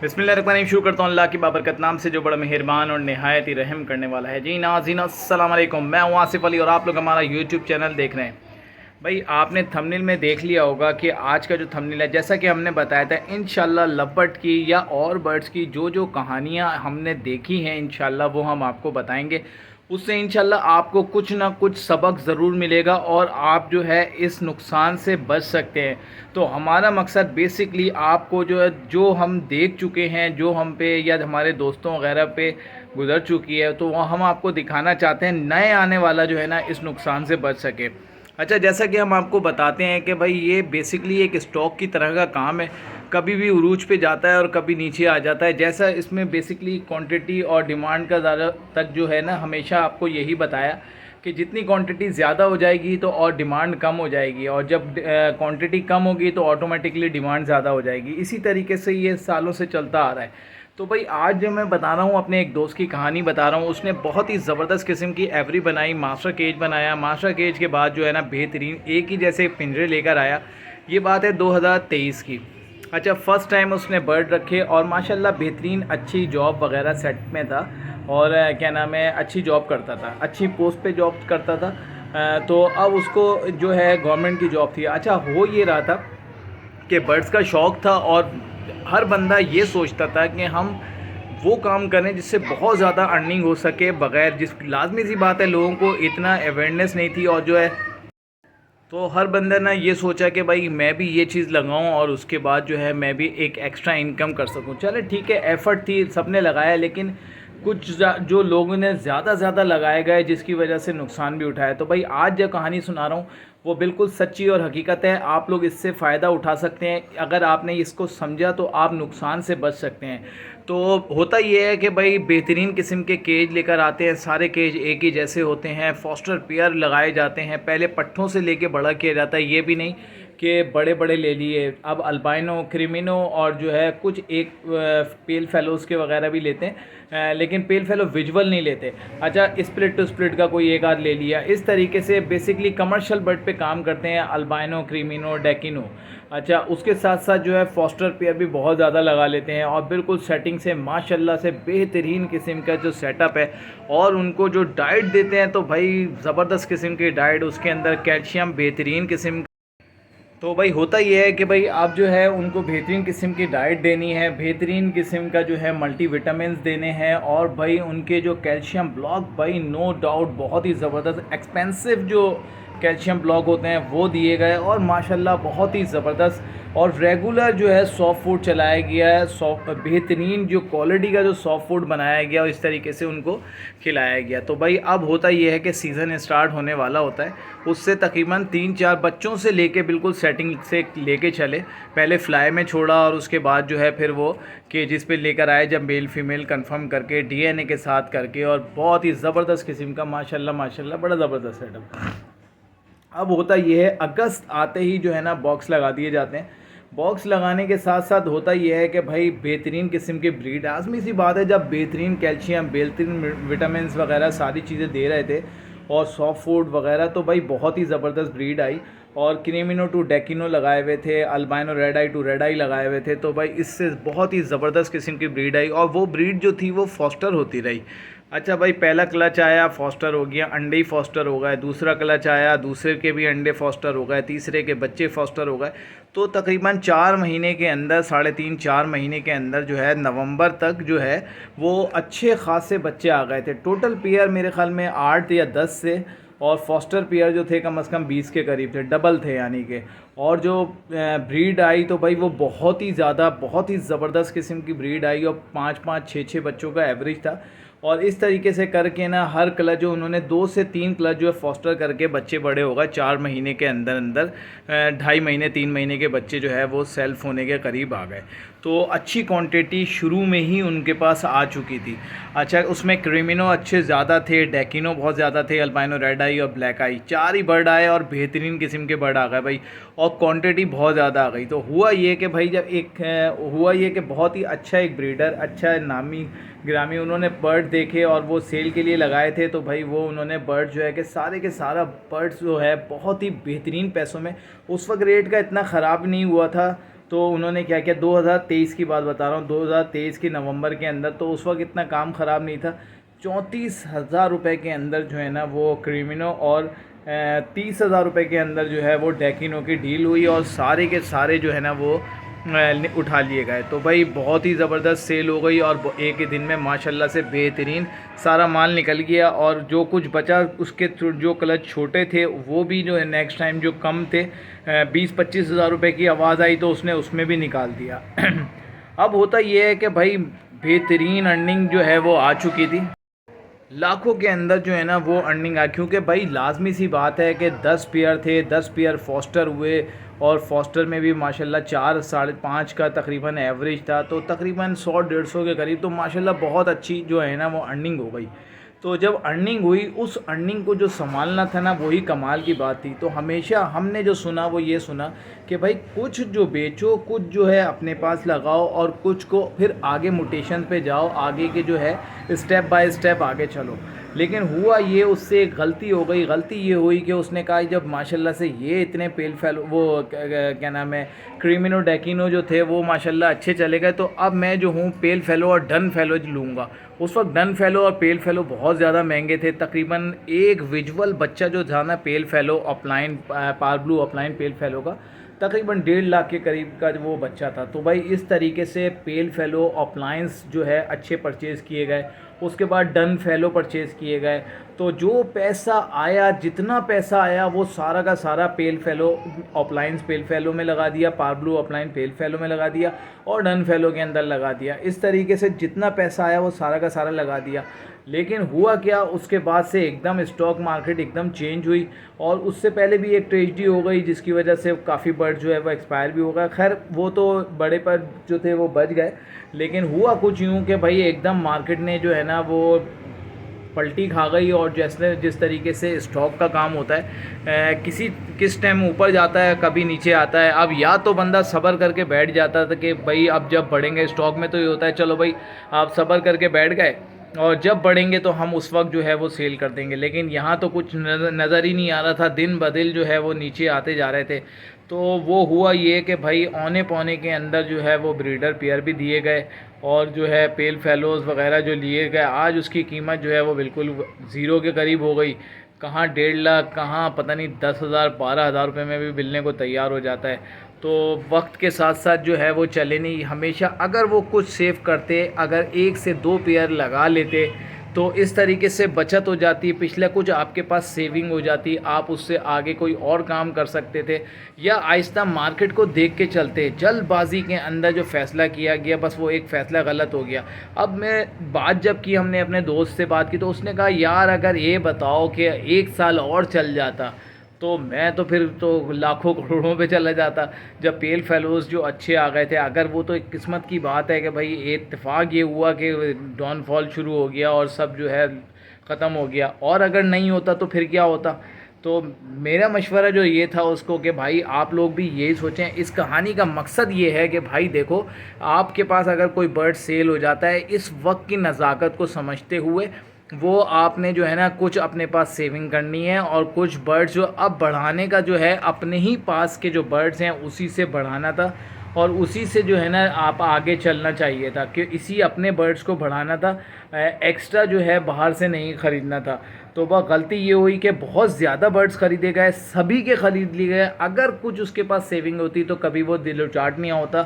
बिस्मिल्लाहिर्रहमानिर्रहीम। शुरू करता हूँ अल्लाह की बाबरकत नाम से जो बड़ा मेहरबान और नहायत ही रहम करने वाला है। जी नाज़रीन अस्सलाम वालेकुम, मैं हूँ आसिफ़ अली और आप लोग हमारा यूट्यूब चैनल देख रहे हैं। भाई आपने थंबनेल में देख लिया होगा कि आज का जो थंबनेल है, जैसा कि हमने बताया था, इंशाल्लाह लवबर्ड की या और बर्ड्स की जो जो कहानियाँ हमने देखी हैं इंशाल्लाह वो हम आपको बताएंगे। उससे इंशाल्लाह आपको कुछ ना कुछ सबक ज़रूर मिलेगा और आप जो है इस नुकसान से बच सकते हैं। तो हमारा मकसद बेसिकली आपको जो है, जो हम देख चुके हैं, जो हम पे या हमारे दोस्तों वगैरह पे गुजर चुकी है, तो वो हम आपको दिखाना चाहते हैं, नए आने वाला जो है ना इस नुकसान से बच सके। अच्छा, जैसा कि हम आपको बताते हैं कि भाई ये बेसिकली एक स्टॉक की तरह का काम है, कभी भी उरूज पे जाता है और कभी नीचे आ जाता है। जैसा इसमें बेसिकली क्वांटिटी और डिमांड का ज़्यादा तक जो है ना, हमेशा आपको यही बताया कि जितनी क्वांटिटी ज़्यादा हो जाएगी तो और डिमांड कम हो जाएगी, और जब क्वांटिटी कम होगी तो ऑटोमेटिकली डिमांड ज़्यादा हो जाएगी। इसी तरीके से ये सालों से चलता आ रहा है। तो भाई आज जो मैं बता रहा हूँ, अपने एक दोस्त की कहानी बता रहा हूँ। उसने बहुत ही ज़बरदस्त किस्म की एवरी बनाई, मास्टर केज बनाया। मास्टर केज के बाद जो है ना बेहतरीन एक ही जैसे पिंजरे लेकर आया। ये बात है 2023 की। अच्छा, फ़र्स्ट टाइम उसने बर्ड रखे और माशाल्लाह बेहतरीन अच्छी जॉब वगैरह सेट में था, और क्या नाम है, अच्छी जॉब करता था, अच्छी पोस्ट पे जॉब करता था। तो अब उसको जो है गवर्नमेंट की जॉब थी। अच्छा, हो ये रहा था कि बर्ड्स का शौक़ था और हर बंदा ये सोचता था कि हम वो काम करें जिससे बहुत ज़्यादा अर्निंग हो सके, बग़ैर जिस लाजमी सी बात है, लोगों को इतना अवेयरनेस नहीं थी। और जो है तो हर बंदे ने ये सोचा कि भाई मैं भी ये चीज़ लगाऊं और उसके बाद जो है मैं भी एक एक्स्ट्रा इनकम कर सकूं। चले ठीक है, एफ़र्ट थी, सबने लगाया, लेकिन कुछ जो लोगों ने ज़्यादा लगाए गए जिसकी वजह से नुकसान भी उठाया। तो भाई आज जो कहानी सुना रहा हूँ वो बिल्कुल सच्ची और हकीकत है। आप लोग इससे फ़ायदा उठा सकते हैं। अगर आपने इसको समझा तो आप नुकसान से बच सकते हैं। तो होता ये है कि भाई बेहतरीन किस्म के केज लेकर आते हैं। सारे केज एक ही जैसे होते हैं, फॉस्टर पेयर लगाए जाते हैं। पहले पट्ठों से लेके बड़ा किया जाता है, ये भी नहीं कि बड़े बड़े ले लिए। अब अल्बाइनो, क्रिमिनो और जो है कुछ एक पेल फेलोज़ के वगैरह भी लेते हैं, लेकिन पेल फेलो विजुअल नहीं लेते। अच्छा, स्प्लिट टू स्प्लिट का कोई एक आध ले लिया। इस तरीके से बेसिकली कमर्शियल बर्ड पे काम करते हैं अल्बाइनो, क्रिमिनो, डेकिनो। अच्छा, उसके साथ साथ जो है फॉस्टर पेयर भी बहुत ज़्यादा लगा लेते हैं, और बिल्कुल सेटिंग से माशाल्लाह से बेहतरीन किस्म का जो सेटअप है। और उनको जो डाइट देते हैं तो भाई ज़बरदस्त किस्म की डाइट, उसके अंदर कैल्शियम बेहतरीन किस्म। तो भाई होता ये है कि भाई आप जो है उनको बेहतरीन किस्म की डाइट देनी है, बेहतरीन किस्म का जो है मल्टीविटामिन्स देने हैं, और भाई उनके जो कैल्शियम ब्लॉक, भाई नो डाउट बहुत ही ज़बरदस्त एक्सपेंसिव जो कैल्शियम ब्लॉक होते हैं वो दिए गए, और माशाल्लाह बहुत ही ज़बरदस्त। और रेगुलर जो है सॉफ्ट फूड चलाया गया है, सॉफ्ट बेहतरीन जो क्वालिटी का जो सॉफ्ट फूड बनाया गया और इस तरीके से उनको खिलाया गया। तो भाई अब होता ये है कि सीज़न स्टार्ट होने वाला होता है, उससे तकरीबन 3-4 बच्चों से लेके बिल्कुल सेटिंग से लेके चले। पहले फ्लाई में छोड़ा और उसके बाद जो है फिर वो केजेस पे लेकर आए, जब मेल फीमेल कंफर्म करके डीएनए के साथ करके, और बहुत ही ज़बरदस्त किस्म का माशाल्लाह बड़ा ज़बरदस्त सेटअप। अब होता ये है, अगस्त आते ही जो है ना बॉक्स लगा दिए जाते हैं। बॉक्स लगाने के साथ साथ होता ये है कि भाई बेहतरीन किस्म के ब्रीड, आज़मी सी बात है, जब बेहतरीन कैल्शियम, बेहतरीन विटामिन वगैरह सारी चीज़ें दे रहे थे और सॉफ्ट फूड वगैरह, तो भाई बहुत ही ज़बरदस्त ब्रीड आई। और क्रीमिनो टू डेकिनो लगाए हुए थे, albino red eye to red eye लगाए हुए थे। तो भाई इससे बहुत ही ज़बरदस्त किस्म की ब्रीड आई, और वो ब्रीड जो थी वो फॉस्टर होती रही। अच्छा भाई, पहला क्लच आया, फॉस्टर हो गया, अंडे ही फॉस्टर हो गए। दूसरा क्लच आया, दूसरे के भी अंडे फॉस्टर हो गए, तीसरे के बच्चे फॉस्टर हो गए। तो तकरीबन 4 महीने के अंदर, 3.5-4 महीने के अंदर जो है नवंबर तक जो है वो अच्छे खासे बच्चे आ गए थे। टोटल पेयर मेरे ख्याल में 8 या 10 से, और फॉस्टर पेयर जो थे कम से कम 20 के करीब थे, डबल थे यानी कि। और जो ब्रीड आई तो भाई वो बहुत ही ज़्यादा, बहुत ही ज़बरदस्त किस्म की ब्रीड आई, और 5-5, 6-6 बच्चों का एवरेज था। और इस तरीके से करके ना हर क्लच जो उन्होंने 2 से 3 क्लच जो है फॉस्टर करके बच्चे बड़े होगा 4 महीने के अंदर अंदर। 2.5 महीने 3 महीने के बच्चे जो है वो सेल्फ होने के करीब आ गए। तो अच्छी क्वांटिटी शुरू में ही उनके पास आ चुकी थी। अच्छा, उसमें क्रिमिनो अच्छे ज़्यादा थे, डेकिनो बहुत ज़्यादा थे, अल्बाइनो रेड आई और ब्लैक आई, 4 ही बर्ड आए और बेहतरीन किस्म के बर्ड आ गए भाई, और क्वांटिटी बहुत ज़्यादा आ गई। तो हुआ ये कि भाई जब हुआ ये कि बहुत ही अच्छा एक ब्रीडर, अच्छा नामी ग्रामी, उन्होंने बर्ड देखे और वो सेल के लिए लगाए थे। तो भाई वो उन्होंने बर्ड जो है कि सारे के सारा बर्ड्स जो है बहुत ही बेहतरीन पैसों में, उस वक्त रेट का इतना ख़राब नहीं हुआ था। तो उन्होंने क्या किया, 2023 की बात बता रहा हूँ, 2023 की नवंबर के अंदर, तो उस वक्त इतना काम ख़राब नहीं था, 34,000 रुपये के अंदर जो है ना वो क्रीमिनो और 30,000 रुपये के अंदर जो है वो डेकिनो की डील हुई और सारे के सारे जो है ना वो उठा लिए गए। तो भाई बहुत ही ज़बरदस्त सेल हो गई और एक ही दिन में माशाल्लाह से बेहतरीन सारा माल निकल गया, और जो कुछ बचा उसके जो क्लच छोटे थे वो भी जो है नेक्स्ट टाइम जो कम थे 20-25 हज़ार रुपये की आवाज़ आई तो उसने उसमें भी निकाल दिया। अब होता ये है कि भाई बेहतरीन अर्निंग जो है वो आ चुकी थी, लाखों के अंदर जो है ना वो अर्निंग आ, क्योंकि भाई लाजमी सी बात है कि 10 पेयर थे, 10 पेयर फॉस्टर हुए और फॉस्टर में भी माशाल्लाह 4-5.5 का तकरीबन एवरेज था, तो तकरीबन 100-150 के करीब, तो माशाल्लाह बहुत अच्छी जो है ना वो अर्निंग हो गई। तो जब अर्निंग हुई, उस अर्निंग को जो संभालना था ना वही कमाल की बात थी। तो हमेशा हमने जो सुना वो ये सुना कि भाई कुछ जो बेचो, कुछ जो है अपने पास लगाओ और कुछ को फिर आगे मोटेशन पे जाओ, आगे के जो है स्टेप बाय स्टेप आगे चलो। लेकिन हुआ ये, उससे एक गलती हो गई। गलती ये हुई कि उसने कहा जब माशाल्लाह से ये इतने पेल फेलो वो क्या नाम है क्रीमिनो डेकिनो जो थे वो माशाल्लाह अच्छे चले गए, तो अब मैं जो हूँ पेल फेलो और डन फेलो लूँगा। उस वक्त डन फेलो और पेल फेलो बहुत ज़्यादा महंगे थे, तकरीबन एक विजुअल बच्चा जो था ना पेल फेलो अपलाइन पार ब्लू अपलाइन पेल फेलो का तकरीबन 1.5 लाख के करीब का वो बच्चा था। तो भाई इस तरीके से पेल फेलो अप्लायंस जो है अच्छे परचेज़ किए गए, उसके बाद डन फेलो परचेज़ किए गए। तो जो पैसा आया, जितना पैसा आया वो सारा का सारा पेल फेलो अप्लायंस पेल फेलो में लगा दिया, पार ब्लू अपलाइन पेल फेलो में लगा दिया और डन फेलो के अंदर लगा दिया। इस तरीके से जितना पैसा आया वो सारा का सारा लगा दिया। लेकिन हुआ क्या, उसके बाद से एकदम स्टॉक मार्केट एकदम चेंज हुई और उससे पहले भी एक ट्रेजडी हो गई जिसकी वजह से काफ़ी बर्ड जो है वो एक्सपायर भी हो गया। खैर वो तो बड़े पर जो थे वो बच गए, लेकिन हुआ कुछ यूँ कि भाई एकदम मार्केट ने जो है ना वो पलटी खा गई। और जैसे जिस तरीके से स्टॉक का काम होता है, किस टाइम ऊपर जाता है कभी नीचे आता है। अब या तो बंदा सब्र करके बैठ जाता था कि भाई अब जब बढ़ेंगे स्टॉक में तो ये होता है चलो भाई आप सब्र करके बैठ गए और जब बढ़ेंगे तो हम उस वक्त जो है वो सेल कर देंगे। लेकिन यहाँ तो कुछ नज़र ही नहीं आ रहा था, दिन ब दिन जो है वो नीचे आते जा रहे थे। तो वो हुआ ये कि भाई औने पौने के अंदर जो है वो ब्रीडर पेयर भी दिए गए और जो है पेल फेलोज़ वगैरह जो लिए गए, आज उसकी कीमत जो है वो बिल्कुल ज़ीरो के करीब हो गई। कहाँ 1.5 लाख, कहाँ पता नहीं 10,000 12,000 रुपये में भी मिलने को तैयार हो जाता है। तो वक्त के साथ साथ जो है वो चले नहीं। हमेशा अगर वो कुछ सेव करते, अगर 1 से 2 पेयर लगा लेते तो इस तरीके से बचत हो जाती, पिछले कुछ आपके पास सेविंग हो जाती, आप उससे आगे कोई और काम कर सकते थे या आहिस्ता मार्केट को देख के चलते। जल्दबाजी के अंदर जो फ़ैसला किया गया बस वो एक फ़ैसला गलत हो गया। अब मैं बात जब की हमने अपने दोस्त से बात की तो उसने कहा यार अगर ये बताओ कि 1 साल और चल जाता तो मैं तो फिर तो लाखों करोड़ों पे चला जाता। जब पेल फेलोज़ जो अच्छे आ गए थे, अगर वो तो एक किस्मत की बात है कि भाई इत्तेफाक ये हुआ कि डाउनफॉल शुरू हो गया और सब जो है ख़त्म हो गया, और अगर नहीं होता तो फिर क्या होता। तो मेरा मशवरा जो ये था उसको कि भाई आप लोग भी यही सोचें। इस कहानी का मकसद ये है कि भाई देखो आपके पास अगर कोई बर्ड सेल हो जाता है, इस वक्त की नज़ाकत को समझते हुए वो आपने जो है ना कुछ अपने पास सेविंग करनी है और कुछ बर्ड्स जो अब बढ़ाने का जो है अपने ही पास के जो बर्ड्स हैं उसी से बढ़ाना था और उसी से जो है ना आप आगे चलना चाहिए था कि इसी अपने बर्ड्स को बढ़ाना था, एक्स्ट्रा जो है बाहर से नहीं ख़रीदना था। तो वह गलती ये हुई कि बहुत ज़्यादा बर्ड्स ख़रीदे गए, सभी के ख़रीद लिए गए। अगर कुछ उसके पास सेविंग होती तो कभी वो दिलोचाट नहीं होता,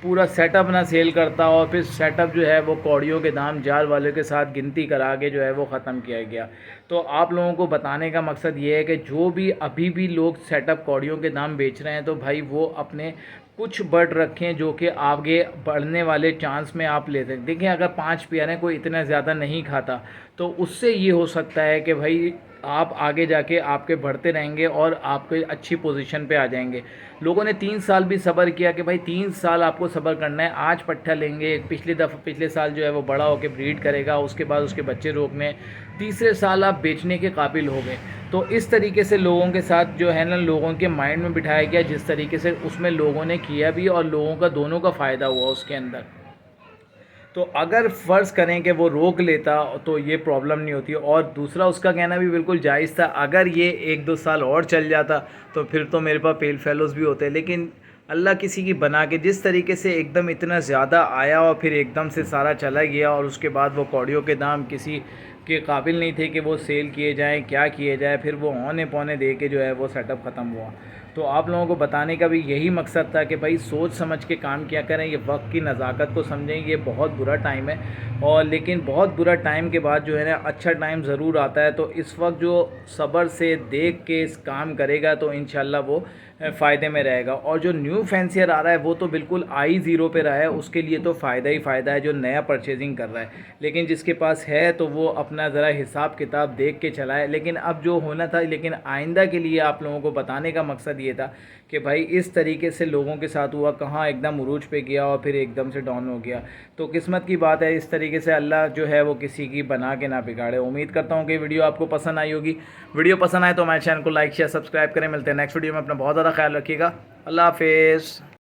पूरा सेटअप ना सेल करता और फिर सेटअप जो है वो कौड़ियों के दाम जार वालों के साथ गिनती करा के जो है वो ख़त्म किया गया। तो आप लोगों को बताने का मकसद ये है कि जो भी अभी भी लोग सेटअप कौड़ियों के दाम बेच रहे हैं तो भाई वो अपने कुछ बर्ड रखें जो कि आगे बढ़ने वाले चांस में आप लेते हैं। देखिए अगर 5 पेयर हैं, कोई इतना ज़्यादा नहीं खाता तो उससे ये हो सकता है कि भाई आप आगे जाके आपके बढ़ते रहेंगे और आपके अच्छी पोजीशन पे आ जाएंगे। लोगों ने 3 साल भी सब्र किया कि भाई 3 साल आपको सब्र करना है, आज पट्ठा लेंगे, पिछले साल जो है वो बड़ा होकर ब्रीड करेगा, उसके बाद उसके बच्चे रोकने, तीसरे साल आप बेचने के काबिल हो गए। तो इस तरीके से लोगों के साथ जो है ना लोगों के माइंड में बिठाया गया, जिस तरीके से उसमें लोगों ने किया भी और लोगों का दोनों का फ़ायदा हुआ उसके अंदर। तो अगर फ़र्ज़ करें कि वो रोक लेता तो ये प्रॉब्लम नहीं होती। और दूसरा उसका कहना भी बिल्कुल जायज़ था, अगर ये 1-2 साल और चल जाता तो फिर तो मेरे पास पेल फेलोज़ भी होते। लेकिन अल्लाह किसी की बना के जिस तरीके से एकदम इतना ज़्यादा आया और फिर एकदम से सारा चला गया, और उसके बाद वो कौड़ियों के दाम किसी के काबिल नहीं थे कि वो सेल किए जाएं, क्या किए जाए, फिर वो औने पौने दे के जो है वो सेटअप ख़त्म हुआ। तो आप लोगों को बताने का भी यही मकसद था कि भाई सोच समझ के काम किया करें, ये वक्त की नज़ाकत को समझें। ये बहुत बुरा टाइम है, और लेकिन बहुत बुरा टाइम के बाद जो है ना अच्छा टाइम ज़रूर आता है। तो इस वक्त जो सब्र से देख के इस काम करेगा तो इंशाल्लाह वो फ़ायदे में रहेगा। और जो न्यू फैंसियर आ रहा है वो तो बिल्कुल आई ज़ीरो पे रहा है, उसके लिए तो फ़ायदा ही फ़ायदा है जो नया परचेजिंग कर रहा है। लेकिन जिसके पास है तो वो अपना ज़रा हिसाब किताब देख के चलाए। लेकिन अब जो होना था, लेकिन आइंदा के लिए आप लोगों को बताने का मकसद ये था कि भाई इस तरीके से लोगों के साथ हुआ, कहाँ एकदम उरूज पे गया और फिर एकदम से डाउन हो गया। तो किस्मत की बात है, इस तरीके से अल्लाह जो है वो किसी की बना के ना बिगाड़े। उम्मीद करता हूँ कि वीडियो आपको पसंद आई होगी। वीडियो पसंद आए तो हमारे चैनल को लाइक शेयर सब्सक्राइब करें। मिलते हैं नेक्स्ट वीडियो में। अपना बहुत ज़्यादा ख्याल रखिएगा। अल्लाह हाफिज़।